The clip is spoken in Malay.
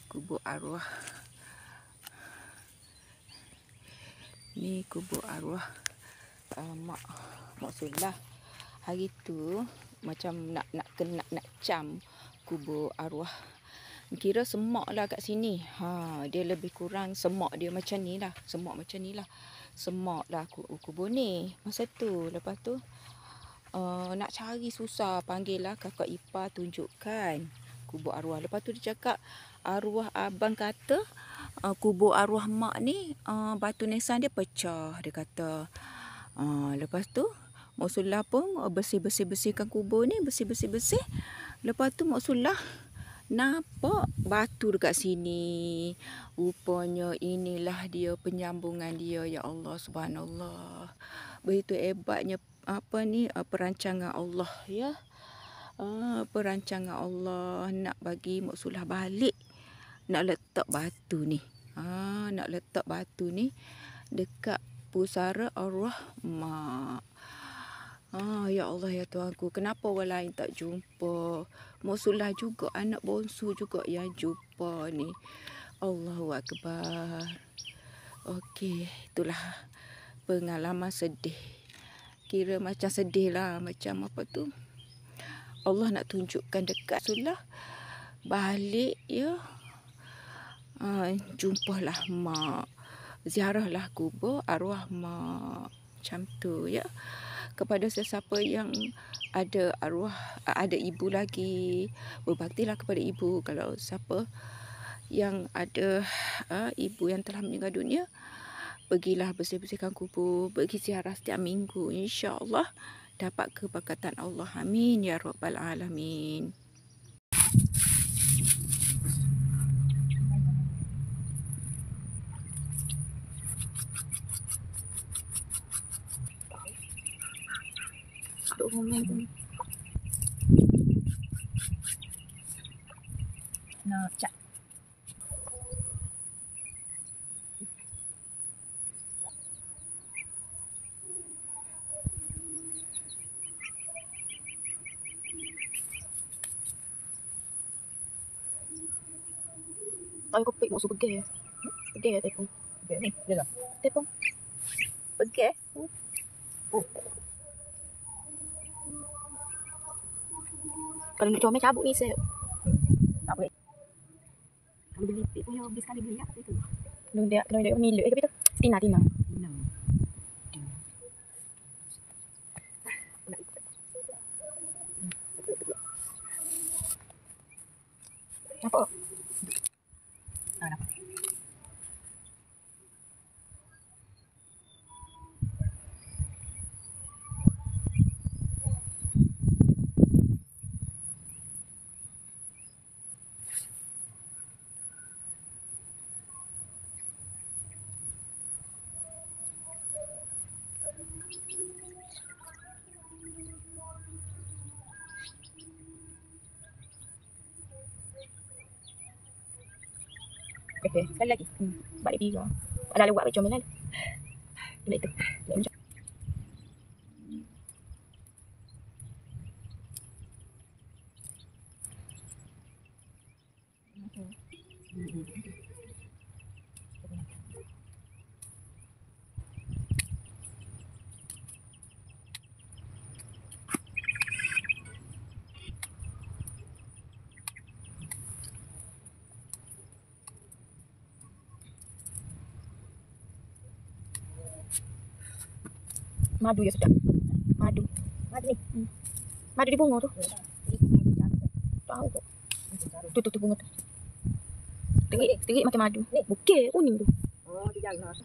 kubur arwah. Ni kubur arwah Mak Sulah. Hari tu macam nak cam kubur arwah. Kira semak lah kat sini. Dia lebih kurang semak dia macam ni lah. Semak lah kubur ni. Masa tu, lepas tu nak cari susah. Panggil lah kakak ipar tunjukkan kubur arwah. Lepas tu dia cakap arwah abang kata kubur arwah mak ni batu nisan dia pecah. Dia kata. Lepas tu Mak Sulah pun bersihkan kubur ni. Bersih. Lepas tu Mak Sulah nampak batu dekat sini. Rupanya inilah dia penyambungan dia. Ya Allah, subhanallah. Begitu hebatnya perancangan Allah, ya. Perancangan Allah nak bagi Mak Sulah balik. Nak letak batu ni. Nak letak batu ni dekat pusara arwah mak. Ya Allah, ya Tuhanku, kenapa orang lain tak jumpa? Mak Sulah juga, anak bongsu juga yang jumpa ni. Allahu Akbar. Okey, itulah pengalaman sedih. Kira macam sedih lah. Macam apa tu? Allah nak tunjukkan dekat Sulah balik, ya. Jumpalah mak. Ziarahlah kubur arwah mak. Macam tu, ya. Kepada sesiapa yang ada arwah, ada ibu lagi, berbaktilah kepada ibu. Kalau siapa yang ada ibu yang telah meninggal dunia, pergilah bersihkan kubur, pergi ziarah setiap minggu. InsyaAllah dapat keberkatan Allah. Amin ya rabbal alamin. Nak cak. Tahu kopi mau pergi. Pergi ya tepung. Ni, dia lah. Tepung. Pergi. Kalau nak comel cabut ni saya. Tak boleh. Kalau beli punya habis sekali beli apa itu? Kena dia milik ke itu? Tina. Apa? Nampak. Okey, sekali lagi. Balik tiga. Ada buat macam mana? Bila itu. Madu ya sedap. Madu ni. Madu di bunga tu. Tahu kok. Tu bunga tu. Terik macam madu. Bukit kuning tu. Oh, dia jalan.